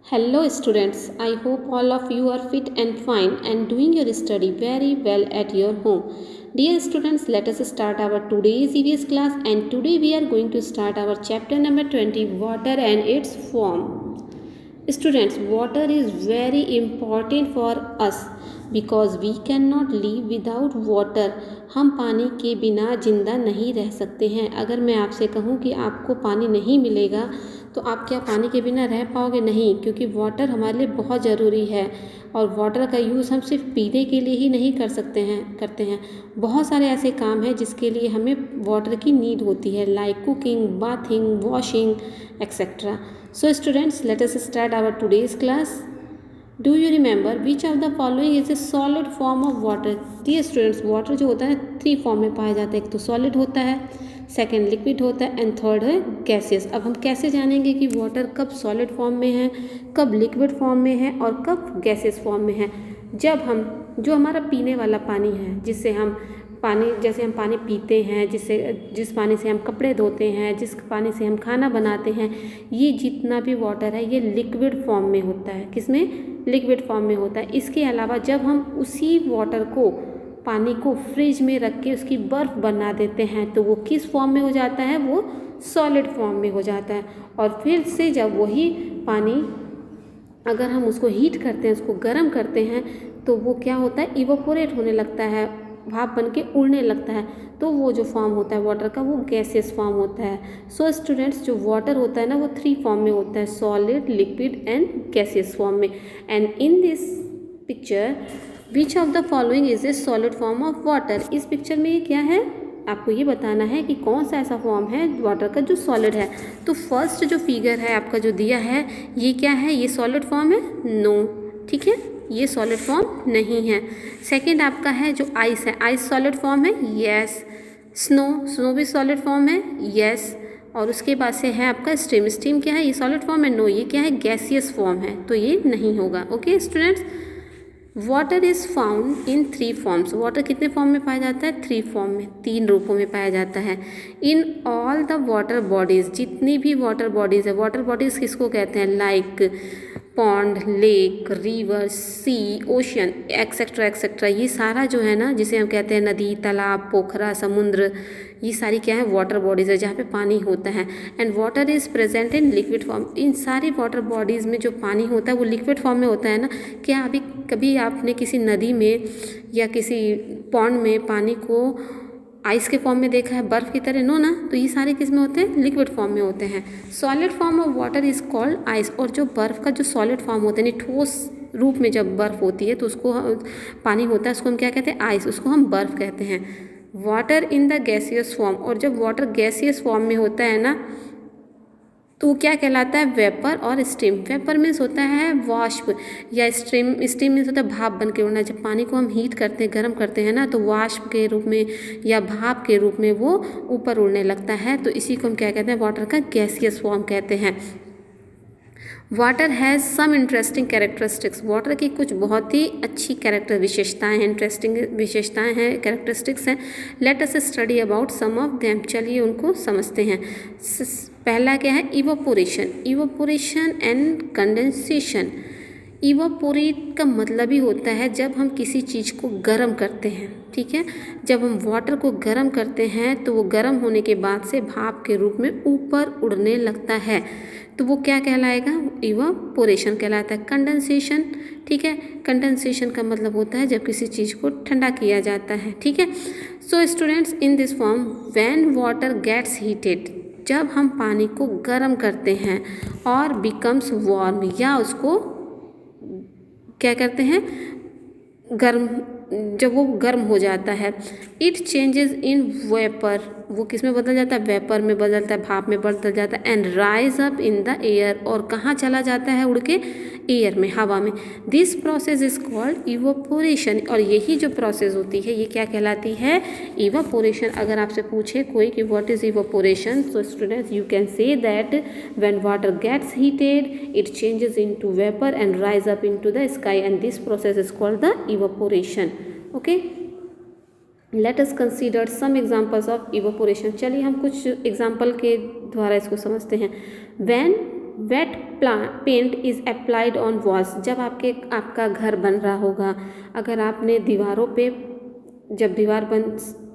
Hello students, I hope all of you are fit and fine and doing your study very well at your home. Dear students, let us start our today's EVS class and today we are going to start our chapter number 20, water and its form. Students, water is very important for us because we cannot live without water. हम पानी के बिना जिंदा नहीं रह सकते हैं। अगर मैं आपसे कहूँ कि आपको पानी नहीं मिलेगा तो आप क्या पानी के बिना रह पाओगे? नहीं, क्योंकि वाटर हमारे लिए बहुत ज़रूरी है और वाटर का यूज़ हम सिर्फ पीने के लिए ही नहीं करते हैं। बहुत सारे ऐसे काम हैं जिसके लिए हमें वाटर की नीड होती है, like cooking, bathing, washing etcetera. So students, let us start our today's class. Do you remember which of the following is a solid form of water? Dear students, water जो होता है 3 form में पाया जाता है. एक तो सॉलिड होता है, सेकेंड लिक्विड होता है एंड थर्ड है गैसियस. अब हम कैसे जानेंगे कि वाटर कब सॉलिड फॉर्म में है, कब लिक्विड फॉर्म में है और कब गैसियस फॉर्म में है? जब हम जो हमारा पीने वाला पानी है, जिससे हम जैसे हम पानी पीते हैं, जिस पानी से हम कपड़े धोते हैं, जिस पानी से हम खाना बनाते हैं, ये जितना भी वाटर है ये लिक्विड फॉर्म में होता है. किसमें? लिक्विड फॉर्म में होता है. इसके अलावा जब हम उसी वाटर को, पानी को फ्रिज में रख के उसकी बर्फ़ बना देते हैं तो वो किस फॉर्म में हो जाता है? वो सॉलिड फॉर्म में हो जाता है. और फिर से जब वही पानी अगर हम उसको हीट करते हैं, उसको गर्म करते हैं तो वो क्या होता है? इवोपोरेट होने लगता है, भाप बन के उड़ने लगता है. तो वो जो फॉर्म होता है वाटर का वो गैसियस फॉर्म होता है. सो स्टूडेंट्स, जो वाटर होता है ना वो 3 फॉर्म में होता है, solid, liquid and gaseous form में. And in this picture which of the following is a solid form of water? इस पिक्चर में ये क्या है? आपको ये बताना है कि कौन सा ऐसा फॉर्म है वाटर का जो सॉलिड है. तो फर्स्ट जो फिगर है आपका जो दिया है ये क्या है? ये सॉलिड फॉर्म है? नो. ठीक है, ये सॉलिड फॉर्म नहीं है. सेकंड आपका है जो आइस है, आइस सॉलिड फॉर्म है? यस. स्नो भी सॉलिड फॉर्म है? यस. और उसके बाद से है आपका स्टीम. स्टीम क्या है? ये सॉलिड फॉर्म है? नो. ये क्या है? गैसियस फॉर्म है, तो ये नहीं होगा. Okay students, water is found in 3 forms. Water कितने फॉर्म में पाया जाता है? 3 फॉर्म में, 3 रूपों में पाया जाता है. In all the water bodies, जितनी भी वाटर बॉडीज़ है, वाटर बॉडीज़ किसको कहते हैं? लाइक पॉन्ड, लेक, रिवर, सी, ओशन एक्सेट्रा एक्सेट्रा. ये सारा जो है ना, जिसे हम कहते हैं नदी, तालाब, पोखरा, समुद्र, ये सारी क्या है? वाटर बॉडीज़ है जहाँ पे पानी होता है. And water is present in liquid form. इन सारी वाटर बॉडीज़ में जो पानी होता है वो लिक्विड फॉर्म में होता है ना. क्या अभी कभी आपने किसी नदी में या किसी पॉन्ड में पानी को आइस के फॉर्म में देखा है, बर्फ़ की तरह? नो ना. तो ये सारे किस में होते हैं? लिक्विड फॉर्म में होते हैं. Solid form of water is called ice. और जो बर्फ़ का जो सॉलिड फॉर्म होता है, यानी ठोस रूप में जब बर्फ़ होती है तो उसको पानी होता है, उसको हम क्या कहते हैं? आइस. उसको हम बर्फ़ कहते हैं. Water in the gaseous form. और जब वाटर गैसियस फॉर्म में होता है ना तो वो क्या कहलाता है? वेपर और स्टीम. वेपर मीन्स होता है वाष्प, या स्टीम मीन्स होता है भाप बन के उड़ना. जब पानी को हम हीट करते हैं, गर्म करते हैं ना, तो वाष्प के रूप में या भाप के रूप में वो ऊपर उड़ने लगता है. तो इसी को हम क्या कहते हैं? वाटर का गैसियस फॉर्म कहते हैं. Water has some interesting characteristics. Water की कुछ बहुत ही अच्छी विशेषताएं हैं, इंटरेस्टिंग विशेषताएं हैं, कैरेक्टरिस्टिक्स हैं. Let us study about some of them. चलिए उनको समझते हैं. पहला क्या है? Evaporation. Evaporation and condensation. Evaporate का मतलब ही होता है जब हम किसी चीज़ को गर्म करते हैं. ठीक है, जब हम वाटर को गर्म करते हैं तो वो गर्म होने के बाद से भाप के रूप में ऊपर उड़ने लगता है, तो वो क्या कहलाएगा? इवापोरेशन कहलाता है. कंडेंसेशन, ठीक है, कंडेंसेशन का मतलब होता है जब किसी चीज़ को ठंडा किया जाता है. ठीक है. So students, in this form when water gets heated, जब हम पानी को गर्म करते हैं और बिकम्स वार्म, या उसको क्या करते हैं? गर्म, जब वो गर्म हो जाता है, इट चेंजेस इन वेपर. वो किस में बदल जाता है? वेपर में बदलता है, भाप में बदल जाता है. And rise up in the air, और कहाँ चला जाता है? उड़ के एयर में, हवा में. This process is called evaporation. और यही जो प्रोसेस होती है ये क्या कहलाती है? इवापोरेशन. अगर आपसे पूछे कोई कि what is evaporation, so students you can say that when water gets heated it changes into vapour and rise up into the sky, and this process is called the evaporation. Okay, let us consider some examples of evaporation. चलिए हम कुछ example के द्वारा इसको समझते हैं. When wet paint is applied on walls, जब आपका घर बन रहा होगा, अगर आपने दीवारों पे, जब दीवार बन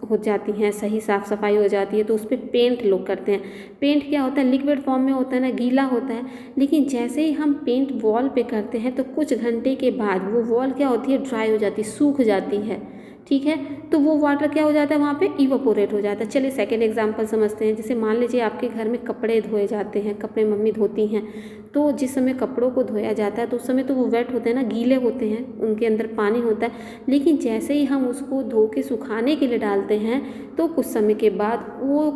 हो जाती हैं, सही साफ़ सफाई हो जाती है, तो उस पर पेंट लोग करते हैं। पेंट क्या होता है, लिक्विड फॉर्म में होता है ना, गीला होता है, लेकिन जैसे ही हम पेंट वॉल पे करते हैं तो कुछ घंटे के बाद वो वॉल क्या होती है, ड्राई हो जाती है, सूख जाती है, ठीक है। तो वो वाटर क्या हो जाता है, वहाँ पे इवापोरेट हो जाता है। चलिए सेकेंड एग्जांपल समझते हैं। जैसे मान लीजिए आपके घर में कपड़े धोए जाते हैं, कपड़े मम्मी धोती हैं, तो जिस समय कपड़ों को धोया जाता है तो उस समय तो वो वेट होते हैं ना, गीले होते हैं, उनके अंदर पानी होता है, लेकिन जैसे ही हम उसको धो के सुखाने के लिए डालते हैं तो कुछ समय के बाद वो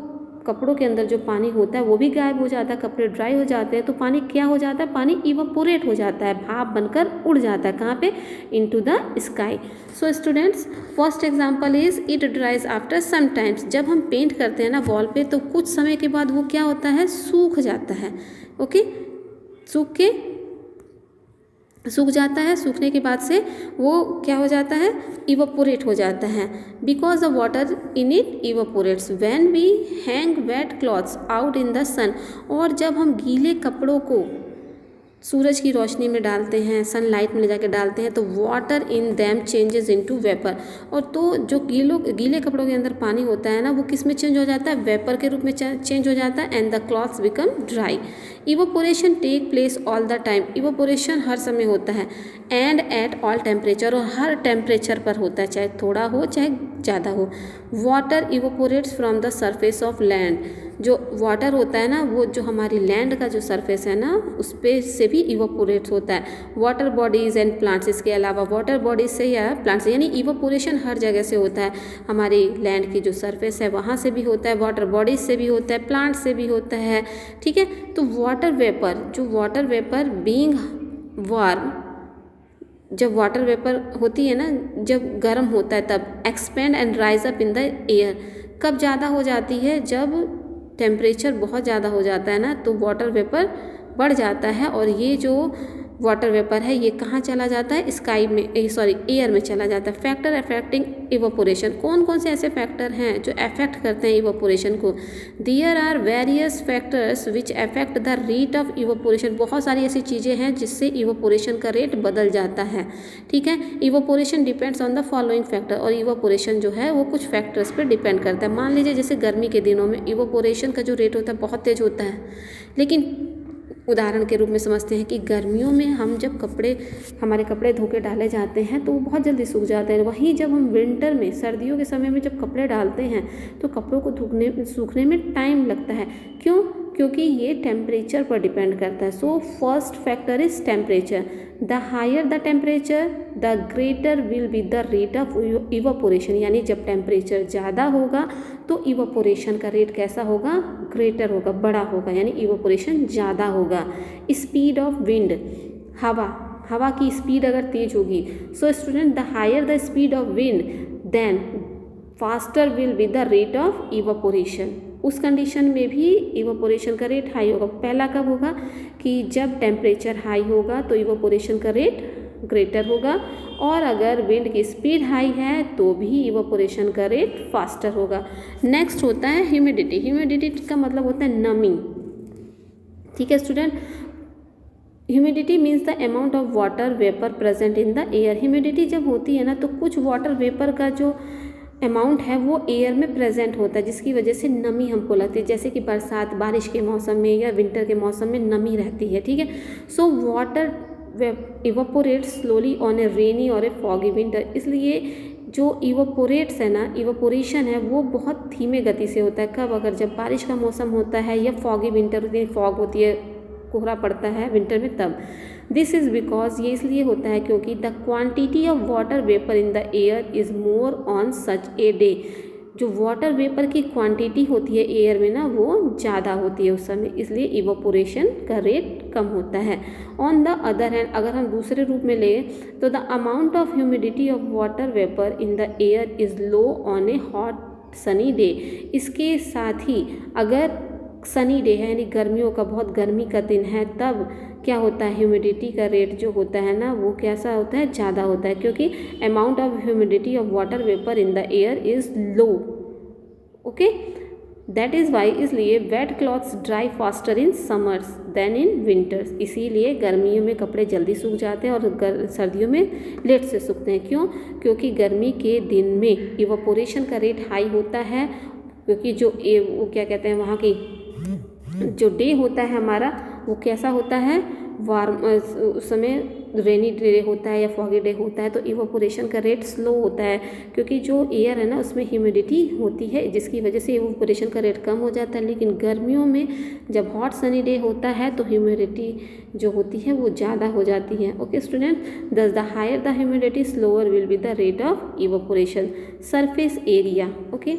कपड़ों के अंदर जो पानी होता है वो भी गायब हो जाता है, कपड़े ड्राई हो जाते हैं, तो पानी क्या हो जाता है, पानी इवापोरेट हो जाता है, भाप बनकर उड़ जाता है, कहाँ पे, into the sky. So students, first example is it dries after some times. जब हम पेंट करते हैं ना वॉल पे तो कुछ समय के बाद वो क्या होता है, सूख जाता है। ओके, सूख जाता है, सूखने के बाद से वो क्या हो जाता है, इवापोरेट हो जाता है, because the water in it evaporates when we hang wet clothes out in the sun. और जब हम गीले कपड़ों को सूरज की रोशनी में डालते हैं, सनलाइट में ले जाके डालते हैं, तो water in them changes into vapour. और तो जो गीले कपड़ों के अंदर पानी होता है ना, वो किस में चेंज हो जाता है, वेपर के रूप में चेंज हो जाता है, and the clothes become dry. Evaporation take place all the time, evaporation हर समय होता है, एंड एट ऑल टेम्परेचर, और हर टेम्परेचर पर होता है, चाहे थोड़ा हो चाहे ज़्यादा हो। Water evaporates from the surface of land, जो वाटर होता है ना, वो जो हमारी लैंड का जो सरफेस है ना, उस पे से भी इवापोरेट होता है। वाटर बॉडीज एंड प्लांट्स, इसके अलावा वाटर बॉडीज से या प्लांट्स से, यानी इवापोरेशन हर जगह से होता है। हमारी लैंड की जो सरफेस है वहाँ से भी होता है, वाटर बॉडीज से भी होता है, प्लांट से भी होता है, ठीक है। तो वाटर वेपर बीइंग वार्म, जब वाटर वेपर होती है ना, जब गर्म होता है तब expand and rise up in the air. कब ज़्यादा हो जाती है, जब टेम्परेचर बहुत ज़्यादा हो जाता है ना, तो वाटर वेपर बढ़ जाता है, और ये जो वाटर वेपर है ये कहाँ चला जाता है, स्काई में, एयर में चला जाता है। फैक्टर अफेक्टिंग इवापोरेशन, कौन कौन से ऐसे फैक्टर हैं जो अफेक्ट करते हैं इवापोरेशन को। There are various factors which affect the rate of evaporation, बहुत सारी ऐसी चीज़ें हैं जिससे इवापोरेशन का रेट बदल जाता है, ठीक है। Evaporation depends on the following factor, और इवापोरेशन जो है वो कुछ फैक्टर्स पर डिपेंड करता है। मान लीजिए जैसे गर्मी के दिनों में इवापोरेशन का जो रेट होता है बहुत तेज होता है, लेकिन उदाहरण के रूप में समझते हैं कि गर्मियों में हम जब हमारे कपड़े धो के डाले जाते हैं तो वो बहुत जल्दी सूख जाते हैं। वहीं जब हम विंटर में, सर्दियों के समय में जब कपड़े डालते हैं तो कपड़ों को सूखने में टाइम लगता है। क्यों? क्योंकि ये टेम्परेचर पर डिपेंड करता है। So first factor is temperature. The higher the temperature the greater will be the rate of evaporation, यानी जब टेम्परेचर ज़्यादा होगा तो इवापोरेशन का रेट कैसा होगा, ग्रेटर होगा, बड़ा होगा, यानी इवापोरेशन ज़्यादा होगा। स्पीड ऑफ विंड, हवा की स्पीड अगर तेज होगी, so student the higher the speed of wind then faster will be the rate of evaporation. उस कंडीशन में भी इवापोरेशन का रेट हाई होगा। पहला कब होगा कि जब टेम्परेचर हाई होगा तो इवापोरेशन का रेट ग्रेटर होगा, और अगर विंड की स्पीड हाई है तो भी इवापोरेशन का रेट फास्टर होगा। नेक्स्ट होता है ह्यूमिडिटी। ह्यूमिडिटी का मतलब होता है नमी, ठीक है student. Humidity means the amount of water vapour present in the air. Humidity जब होती है ना तो कुछ वाटर वेपर का जो अमाउंट है वो एयर में प्रेजेंट होता है, जिसकी वजह से नमी हमको लगती है, जैसे कि बरसात, बारिश के मौसम में या विंटर के मौसम में नमी रहती है, ठीक है। So water evaporate slowly on a rainy or a foggy winter. इसलिए जो इवापोरेट्स है ना, इवापोरेशन है वो बहुत धीमे गति से होता है। कब? अगर जब बारिश का मौसम होता है या फॉगी विंटर होती है, फॉग होती है, कोहरा पड़ता है विंटर में, तब। दिस इज़ बिकॉज, ये इसलिए होता है क्योंकि the quantity of water vapour in the air is more on such a day. जो वाटर वेपर की क्वांटिटी होती है एयर में ना वो ज़्यादा होती है उस समय, इसलिए इवापोरेशन का रेट कम होता है। ऑन द अदर हैंड, अगर हम दूसरे रूप में लें तो the amount of humidity of water vapour in the air is low on A hot sunny day. इसके साथ ही अगर सनी डे है, यानी गर्मियों का, बहुत गर्मी का दिन है, तब क्या होता है, ह्यूमिडिटी का रेट जो होता है ना वो कैसा होता है, ज़्यादा होता है, क्योंकि amount of humidity of water vapour in the air is low. Okay, that is why, इसलिए wet clothes dry faster in summers than in winters, इसीलिए गर्मियों में कपड़े जल्दी सूख जाते हैं और सर्दियों में लेट से सूखते हैं। क्यों? क्योंकि गर्मी के दिन में इवोपोरेशन का रेट हाई होता है, क्योंकि जो वो क्या कहते हैं वहाँ की जो डे होता है हमारा वो कैसा होता है, वार्म, उस समय रेनी डे होता है या फॉगी डे होता है, तो इवोपोरेशन का रेट स्लो होता है, क्योंकि जो एयर है ना उसमें ह्यूमिडिटी होती है, जिसकी वजह से इवोपोरेशन का रेट कम हो जाता है। लेकिन गर्मियों में जब हॉट सनी डे होता है तो ह्यूमिडिटी जो होती है वो ज़्यादा हो जाती है। Okay student, thus the higher the humidity slower will be the rate of evaporation. Surface area, okay,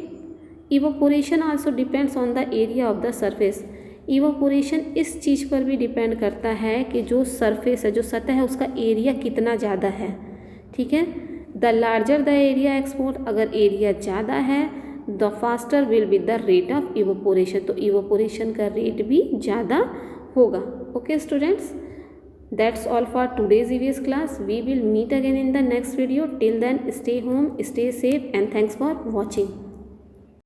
evaporation also depends on the area of the surface. Evaporation इस चीज़ पर भी डिपेंड करता है कि जो सरफेस है, जो सतह है, उसका एरिया कितना ज़्यादा है। ठीक है, the larger the area exposed, अगर एरिया ज़्यादा है the faster will be the rate of evaporation, तो इवोपोरेशन का रेट भी ज़्यादा होगा। Okay students, that's all for today's EVS class. We will meet again in the next video. Till then stay home, stay safe and thanks for watching.